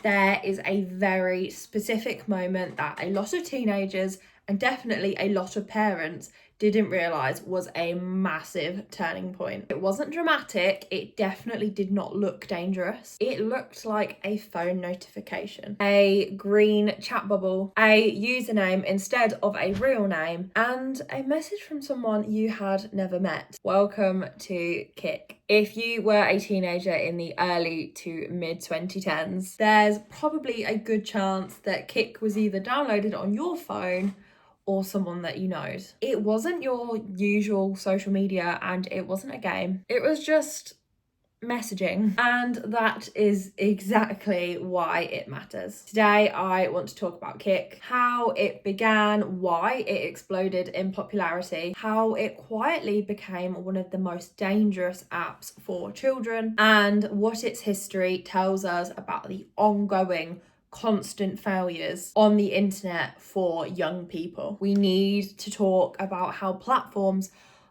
There is a very specific moment that a lot of teenagers and definitely a lot of parents didn't realise was a massive turning point. It wasn't dramatic, it definitely did not look dangerous. It looked like a phone notification, a green chat bubble, a username instead of a real name, and a message from someone you had never met. Welcome to Kik. If you were a teenager in the early to mid 2010s, there's probably a good chance that Kik was either downloaded on your phone or someone that you know. It wasn't your usual social media and it wasn't a game. It was just messaging, and that is exactly why it matters. Today I want to talk about Kik, how it began, why it exploded in popularity, how it quietly became one of the most dangerous apps for children, and what its history tells us about the ongoing constant failures on the internet for young people. We need to talk about how platforms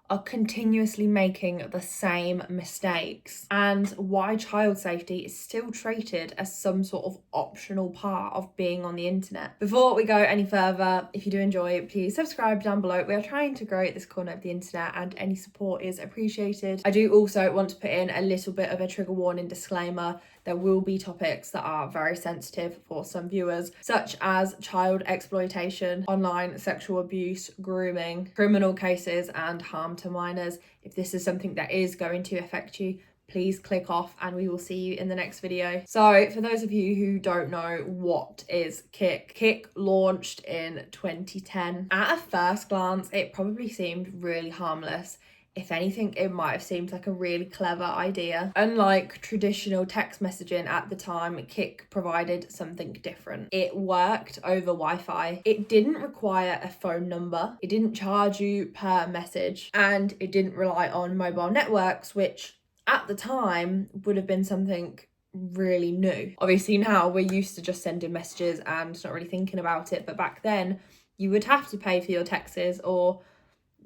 are continuously making the same mistakes and why child safety is still treated as some sort of optional part of being on the internet. Before we go any further, if you do enjoy, please subscribe down below. We are trying to grow this corner of the internet and any support is appreciated. I do also want to put in a little bit of a trigger warning disclaimer. There will be topics that are very sensitive for some viewers, such as child exploitation, online sexual abuse, grooming, criminal cases, and harm to minors. If this is something that is going to affect you, please click off and we will see you in the next video. So for those of you who don't know, what is Kik? Kik launched in 2010. At a first glance, it probably seemed really harmless. If anything, it might have seemed like a really clever idea. Unlike traditional text messaging at the time, Kik provided something different. It worked over Wi-Fi. It didn't require a phone number. It didn't charge you per message. And it didn't rely on mobile networks, which at the time would have been something really new. Obviously now we're used to just sending messages and not really thinking about it. But back then you would have to pay for your texts, or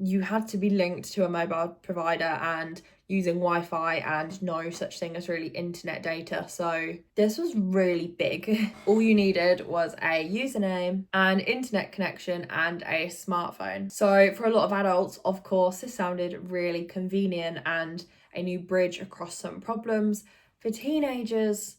you had to be linked to a mobile provider and using Wi-Fi, and no such thing as really internet data. So this was really big. All you needed was a username, an internet connection, and a smartphone. So for a lot of adults, of course, this sounded really convenient and a new bridge across some problems. For teenagers,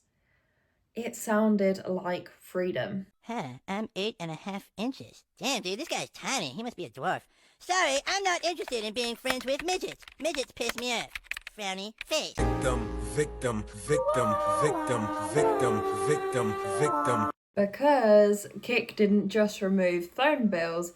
it sounded like freedom. Huh, I'm 8.5 inches. Damn, dude, this guy's tiny. He must be a dwarf. Sorry, I'm not interested in being friends with midgets. Midgets piss me off. Frowny face. Victim, victim, victim, victim, victim, victim, victim. Because Kik didn't just remove phone bills,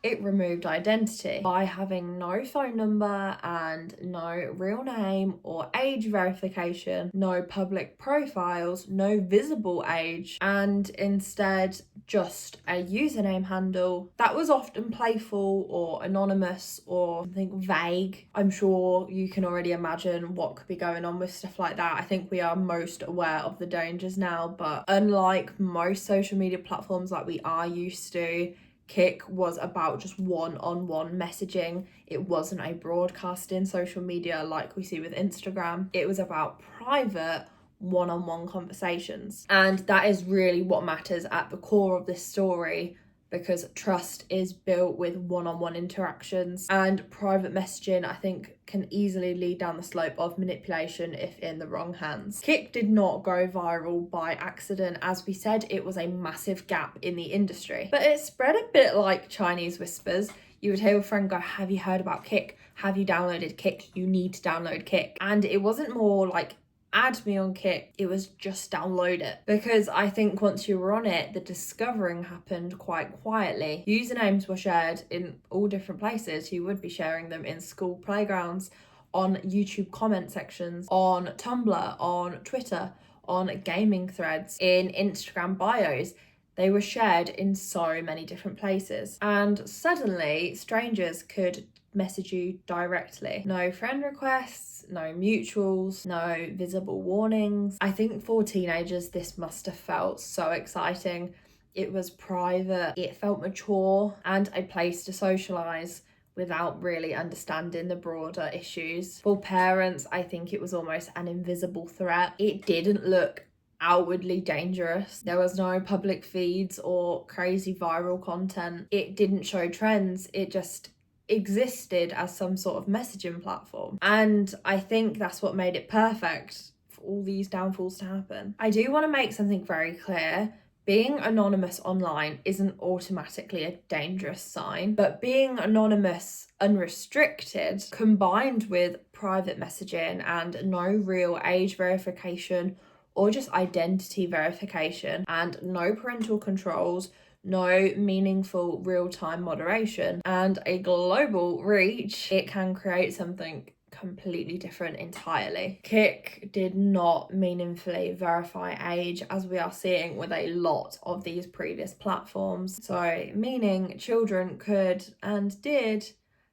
it removed identity by having no phone number and no real name or age verification, no public profiles, no visible age, and instead just a username handle that was often playful or anonymous or something vague. I'm sure you can already imagine what could be going on with stuff like that. I think we are most aware of the dangers now, but unlike most social media platforms like we are used to, Kik was about just one-on-one messaging. It wasn't a broadcasting social media like we see with Instagram. It was about private one-on-one conversations. And that is really what matters at the core of this story, because trust is built with one-on-one interactions, and private messaging, I think, can easily lead down the slope of manipulation if in the wrong hands. Kik did not go viral by accident. As we said, it was a massive gap in the industry, but it spread a bit like Chinese whispers. You would hear a friend go, have you heard about Kik? Have you downloaded Kik? You need to download Kik. And it wasn't more like, add me on Kik, it was just download it. Because I think once you were on it, the discovering happened quite quietly. Usernames were shared in all different places. You would be sharing them in school playgrounds, on YouTube comment sections, on Tumblr, on Twitter, on gaming threads, in Instagram bios. They were shared in so many different places. And suddenly strangers could message you directly. No friend requests, no mutuals, no visible warnings. I think for teenagers, this must have felt so exciting. It was private, it felt mature, and a place to socialise without really understanding the broader issues. For parents, I think it was almost an invisible threat. It didn't look outwardly dangerous. There was no public feeds or crazy viral content. It didn't show trends. It just existed as some sort of messaging platform. And I think that's what made it perfect for all these downfalls to happen. I do want to make something very clear. Being anonymous online isn't automatically a dangerous sign, but being anonymous unrestricted combined with private messaging and no real age verification or just identity verification and no parental controls, no meaningful real-time moderation, and a global reach, it can create something completely different entirely. Kik did not meaningfully verify age, as we are seeing with a lot of these previous platforms. So, meaning children could and did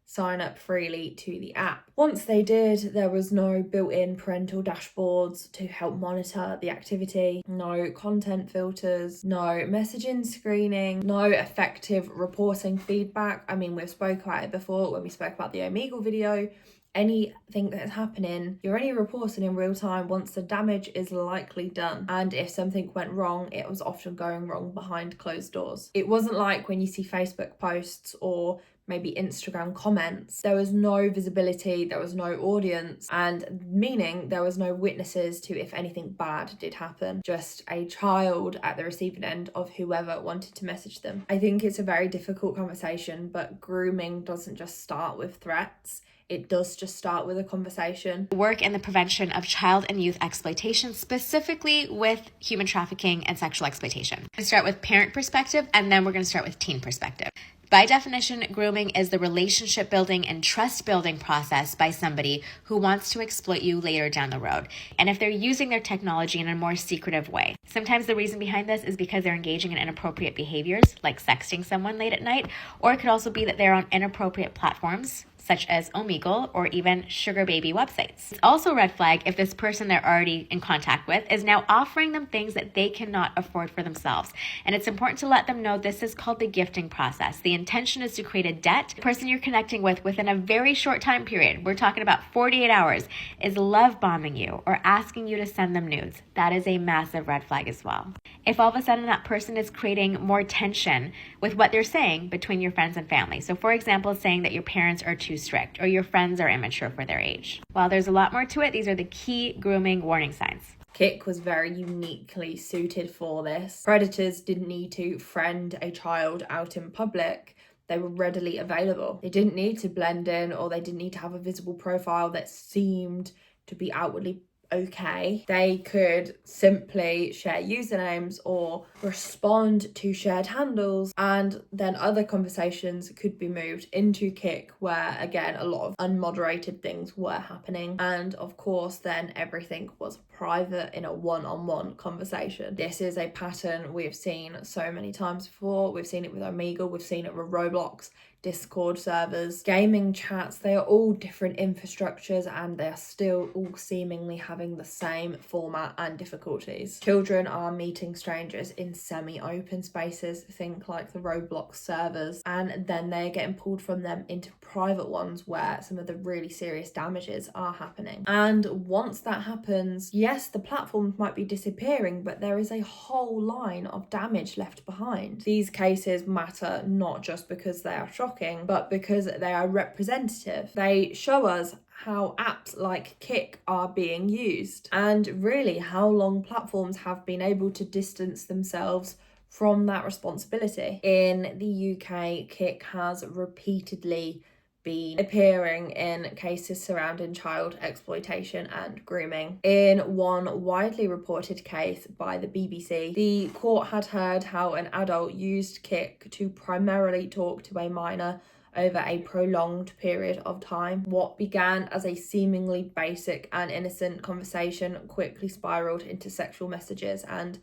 sign up freely to the app. Once they did, there was no built-in parental dashboards to help monitor the activity, no content filters, no messaging screening, no effective reporting feedback. I mean, we've spoke about it before when we spoke about the Omegle video. Anything that's happening, you're only reporting in real time once the damage is likely done. And if something went wrong, it was often going wrong behind closed doors. It wasn't like when you see Facebook posts or maybe Instagram comments. There was no visibility, there was no audience, and meaning there was no witnesses to if anything bad did happen. Just a child at the receiving end of whoever wanted to message them. I think it's a very difficult conversation, but grooming doesn't just start with threats. It does just start with a conversation. Work in the prevention of child and youth exploitation, specifically with human trafficking and sexual exploitation. We're going to start with parent perspective, and then we're going to start with teen perspective. By definition, grooming is the relationship building and trust building process by somebody who wants to exploit you later down the road. And if they're using their technology in a more secretive way. Sometimes the reason behind this is because they're engaging in inappropriate behaviors, like sexting someone late at night, or it could also be that they're on inappropriate platforms, such as Omegle or even sugar baby websites. It's also a red flag if this person they're already in contact with is now offering them things that they cannot afford for themselves. And it's important to let them know this is called the gifting process. The intention is to create a debt. The person you're connecting with within a very short time period, we're talking about 48 hours, is love bombing you or asking you to send them nudes. That is a massive red flag as well. If all of a sudden that person is creating more tension with what they're saying between your friends and family. So for example, saying that your parents are too strict or your friends are immature for their age. While there's a lot more to it, these are the key grooming warning signs. Kik was very uniquely suited for this. Predators didn't need to friend a child out in public. They were readily available. They didn't need to blend in, or they didn't need to have a visible profile that seemed to be outwardly okay. They could simply share usernames or respond to shared handles, and then other conversations could be moved into Kik, where again a lot of unmoderated things were happening, and of course then everything was private in a one-on-one conversation. This is a pattern we've seen so many times before. We've seen it with Omegle, we've seen it with Roblox, Discord servers, gaming chats. They are all different infrastructures and they are still all seemingly having the same format and difficulties. Children are meeting strangers in semi-open spaces, think like the Roblox servers, and then they're getting pulled from them into private ones where some of the really serious damages are happening. And once that happens, yes, the platforms might be disappearing, but there is a whole line of damage left behind. These cases matter not just because they are shocking, but because they are representative. They show us how apps like Kik are being used and really how long platforms have been able to distance themselves from that responsibility. In the UK, Kik has repeatedly been appearing in cases surrounding child exploitation and grooming. In one widely reported case by the BBC, the court had heard how an adult used Kik to primarily talk to a minor over a prolonged period of time. What began as a seemingly basic and innocent conversation quickly spiraled into sexual messages and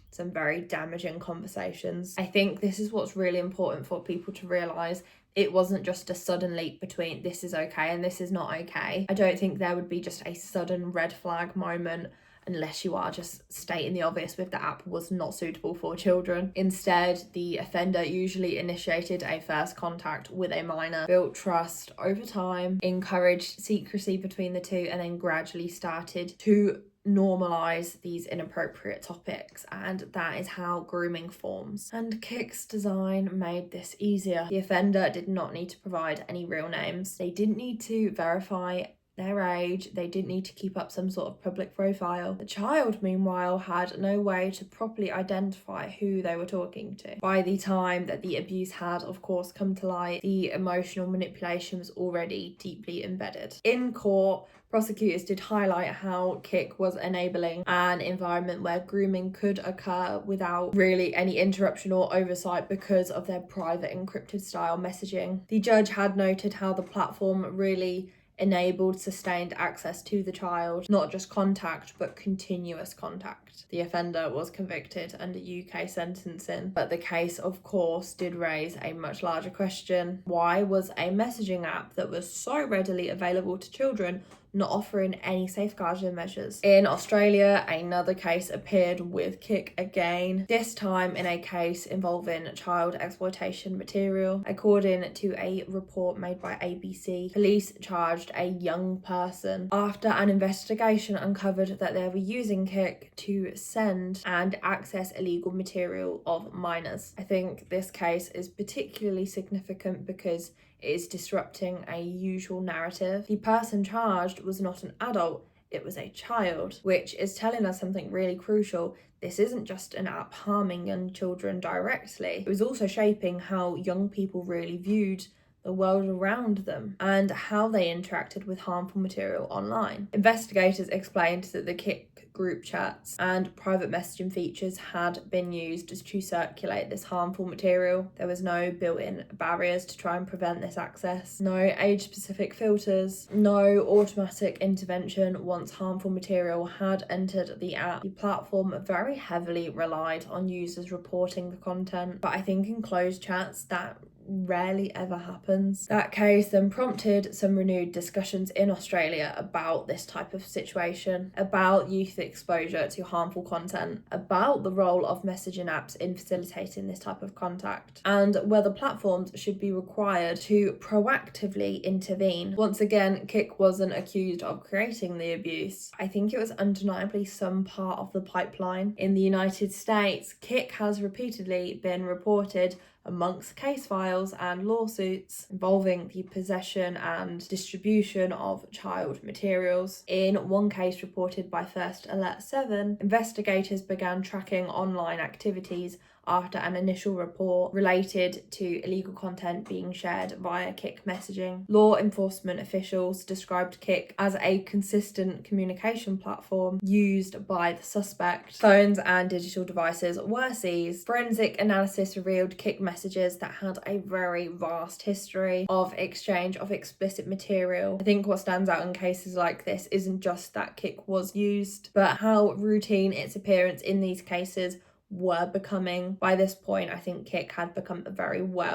some very damaging conversations. I think this is what's really important for people to realise. It wasn't just a sudden leap between this is okay and this is not okay. I don't think there would be just a sudden red flag moment unless you are just stating the obvious with the app was not suitable for children. Instead, the offender usually initiated a first contact with a minor, built trust over time, encouraged secrecy between the two, and then gradually started to normalise these inappropriate topics, and that is how grooming forms. And Kik's design made this easier. The offender did not need to provide any real names. They didn't need to verify their age. They didn't need to keep up some sort of public profile. The child, meanwhile, had no way to properly identify who they were talking to. By the time that the abuse had, of course, come to light, the emotional manipulation was already deeply embedded. In court, prosecutors did highlight how Kik was enabling an environment where grooming could occur without really any interruption or oversight because of their private encrypted style messaging. The judge had noted how the platform really enabled sustained access to the child, not just contact, but continuous contact. The offender was convicted under UK sentencing, but the case, of course, did raise a much larger question. Why was a messaging app that was so readily available to children not offering any safeguarding measures? In Australia, another case appeared with Kik again, this time in a case involving child exploitation material. According to a report made by ABC, police charged a young person after an investigation uncovered that they were using Kik to send and access illegal material of minors. I think this case is particularly significant because it is disrupting a usual narrative. The person charged was not an adult, it was a child, which is telling us something really crucial. This isn't just an app harming young children directly, it was also shaping how young people really viewed the world around them and how they interacted with harmful material online. Investigators explained that the Kik group chats and private messaging features had been used to circulate this harmful material. There was no built-in barriers to try and prevent this access, no age-specific filters, no automatic intervention once harmful material had entered the app. The platform very heavily relied on users reporting the content, but I think in closed chats that rarely ever happens. That case then prompted some renewed discussions in Australia about this type of situation, about youth exposure to harmful content, about the role of messaging apps in facilitating this type of contact, and whether platforms should be required to proactively intervene. Once again, Kik wasn't accused of creating the abuse. I think it was undeniably some part of the pipeline. In the United States, Kik has repeatedly been reported amongst case files and lawsuits involving the possession and distribution of child materials. In one case reported by First Alert 7, investigators began tracking online activities after an initial report related to illegal content being shared via Kik Messaging. Law enforcement officials described Kik as a consistent communication platform used by the suspect. Phones and digital devices were seized. Forensic analysis revealed Kik messages that had a very vast history of exchange of explicit material. I think what stands out in cases like this isn't just that Kik was used, but how routine its appearance in these cases were becoming. By this point, I think Kik had become very well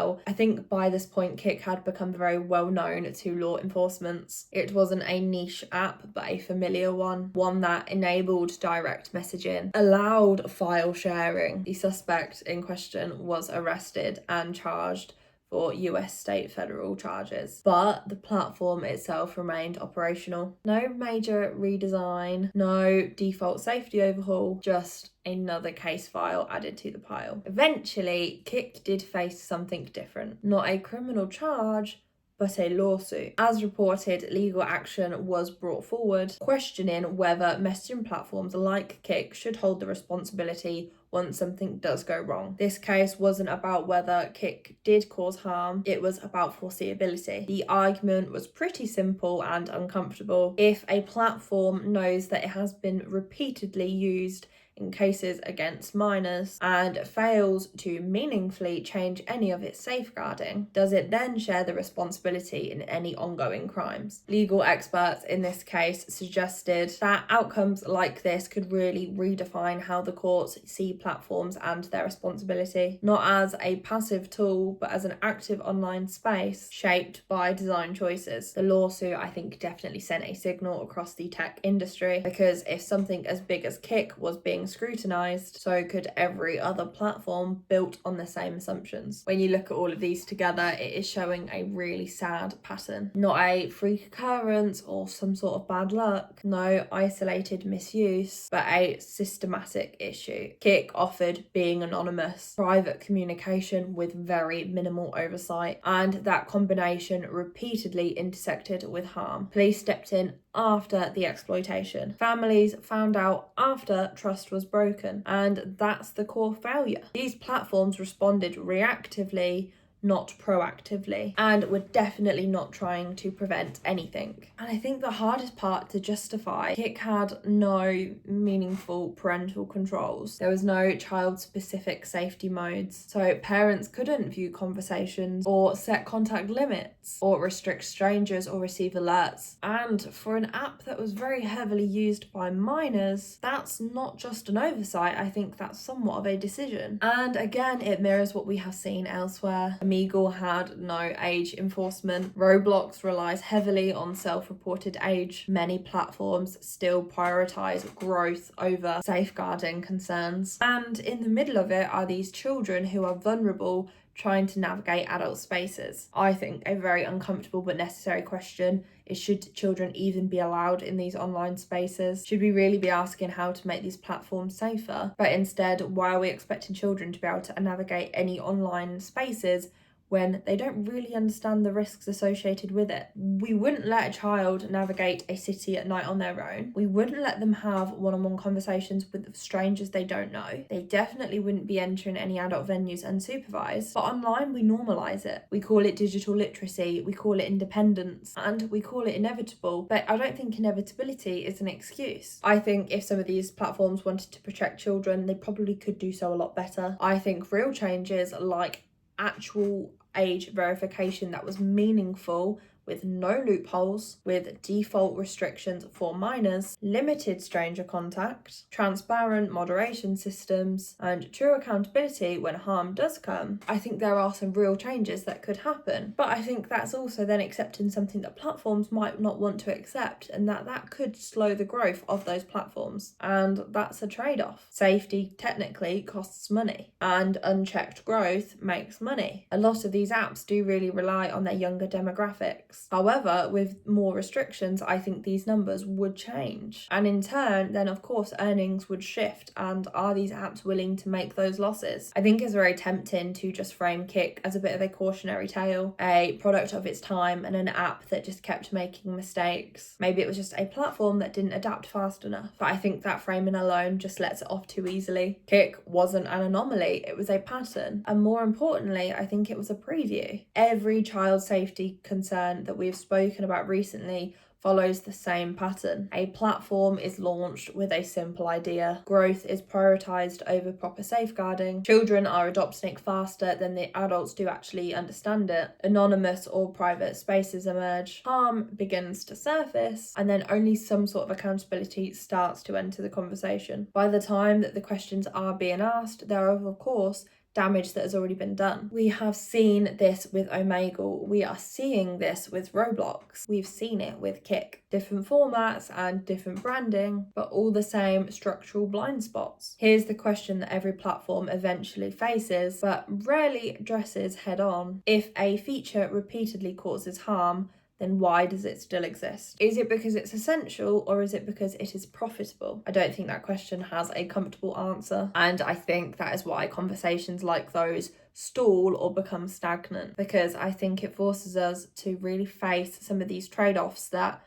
known to law enforcement. It wasn't a niche app, but a familiar one that enabled direct messaging, allowed file sharing. The suspect in question was arrested and charged for US state federal charges, but the platform itself remained operational. No major redesign, no default safety overhaul, just another case file added to the pile. Eventually, Kik did face something different. Not a criminal charge, but a lawsuit. As reported, legal action was brought forward, questioning whether messaging platforms like Kik should hold the responsibility once something does go wrong. This case wasn't about whether Kik did cause harm, it was about foreseeability. The argument was pretty simple and uncomfortable. If a platform knows that it has been repeatedly used in cases against minors and fails to meaningfully change any of its safeguarding, does it then share the responsibility in any ongoing crimes? Legal experts in this case suggested that outcomes like this could really redefine how the courts see platforms and their responsibility, not as a passive tool, but as an active online space shaped by design choices. The lawsuit, I think, definitely sent a signal across the tech industry, because if something as big as Kik was being being scrutinised, so could every other platform built on the same assumptions. When you look at all of these together, it is showing a really sad pattern. Not a freak occurrence or some sort of bad luck, no isolated misuse, but a systematic issue. Kik offered being anonymous, private communication with very minimal oversight, and that combination repeatedly intersected with harm. Police stepped in after the exploitation. Families found out after trust was broken, and that's the core failure. These platforms responded reactively, not proactively, and were definitely not trying to prevent anything. And I think the hardest part to justify, Kik had no meaningful parental controls. There was no child-specific safety modes, so parents couldn't view conversations or set contact limits or restrict strangers or receive alerts. And for an app that was very heavily used by minors, that's not just an oversight, I think that's somewhat of a decision. And again, it mirrors what we have seen elsewhere. Omegle had no age enforcement. Roblox relies heavily on self-reported age. Many platforms still prioritize growth over safeguarding concerns. And in the middle of it are these children who are vulnerable, trying to navigate adult spaces. I think a very uncomfortable but necessary question is, should children even be allowed in these online spaces? Should we really be asking how to make these platforms safer? But instead, why are we expecting children to be able to navigate any online spaces when they don't really understand the risks associated with it? We wouldn't let a child navigate a city at night on their own. We wouldn't let them have one-on-one conversations with strangers they don't know. They definitely wouldn't be entering any adult venues unsupervised. But online, we normalise it. We call it digital literacy, we call it independence, and we call it inevitable. But I don't think inevitability is an excuse. I think if some of these platforms wanted to protect children, they probably could do so a lot better. I think real changes like actual age verification that was meaningful, with no loopholes, with default restrictions for minors, limited stranger contact, transparent moderation systems, and true accountability when harm does come. I think there are some real changes that could happen, but I think that's also then accepting something that platforms might not want to accept, and that could slow the growth of those platforms, and that's a trade-off. Safety technically costs money, and unchecked growth makes money. A lot of these apps do really rely on their younger demographics. However, with more restrictions, I think these numbers would change. And in turn, then of course, earnings would shift. And are these apps willing to make those losses? I think it's very tempting to just frame Kik as a bit of a cautionary tale, a product of its time and an app that just kept making mistakes. Maybe it was just a platform that didn't adapt fast enough. But I think that framing alone just lets it off too easily. Kik wasn't an anomaly, it was a pattern. And more importantly, I think it was a preview. Every child safety concern that we've spoken about recently follows the same pattern. A platform is launched with a simple idea. Growth is prioritised over proper safeguarding. Children are adopting it faster than the adults do actually understand it. Anonymous or private spaces emerge. Harm begins to surface, and then only some sort of accountability starts to enter the conversation. By the time that the questions are being asked, there are, of course, damage that has already been done. We have seen this with Omegle. We are seeing this with Roblox. We've seen it with Kik. Different formats and different branding, but all the same structural blind spots. Here's the question that every platform eventually faces, but rarely addresses head on. If a feature repeatedly causes harm, then why does it still exist? Is it because it's essential, or is it because it is profitable? I don't think that question has a comfortable answer, and I think that is why conversations like those stall or become stagnant, because I think it forces us to really face some of these trade-offs that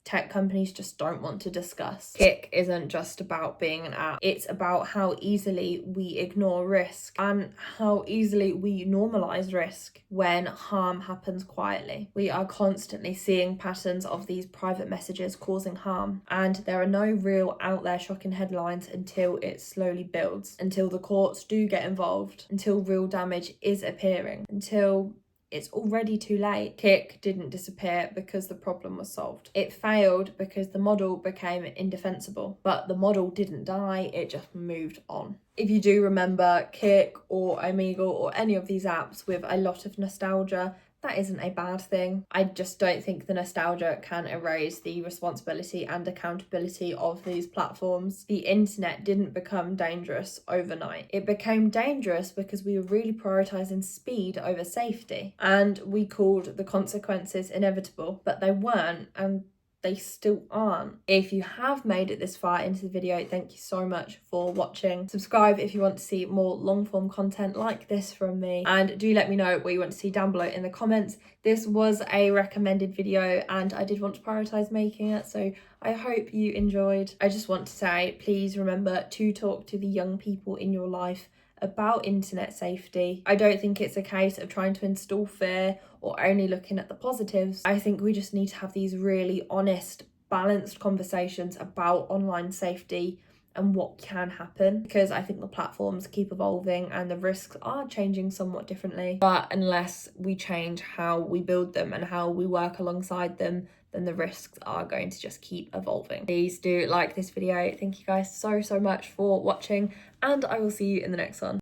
tech companies just don't want to discuss. Kik isn't just about being an app. It's about how easily we ignore risk and how easily we normalise risk when harm happens quietly. We are constantly seeing patterns of these private messages causing harm, and there are no real out there shocking headlines until it slowly builds, until the courts do get involved, until real damage is appearing, until it's already too late. Kik didn't disappear because the problem was solved. It failed because the model became indefensible, but the model didn't die, it just moved on. If you do remember Kik or Omegle or any of these apps with a lot of nostalgia, that isn't a bad thing. I just don't think the nostalgia can erase the responsibility and accountability of these platforms. The internet didn't become dangerous overnight. It became dangerous because we were really prioritising speed over safety, and we called the consequences inevitable, but they weren't, and they still aren't. If you have made it this far into the video, thank you so much for watching. Subscribe if you want to see more long form content like this from me, and do let me know what you want to see down below in the comments. This was a recommended video and I did want to prioritize making it, so I hope you enjoyed. I just want to say, please remember to talk to the young people in your life about internet safety. I don't think it's a case of trying to install fear or only looking at the positives. I think we just need to have these really honest, balanced conversations about online safety and what can happen, because I think the platforms keep evolving and the risks are changing somewhat differently. But unless we change how we build them and how we work alongside them, then the risks are going to just keep evolving. Please do like this video. Thank you guys so much for watching, and I will see you in the next one.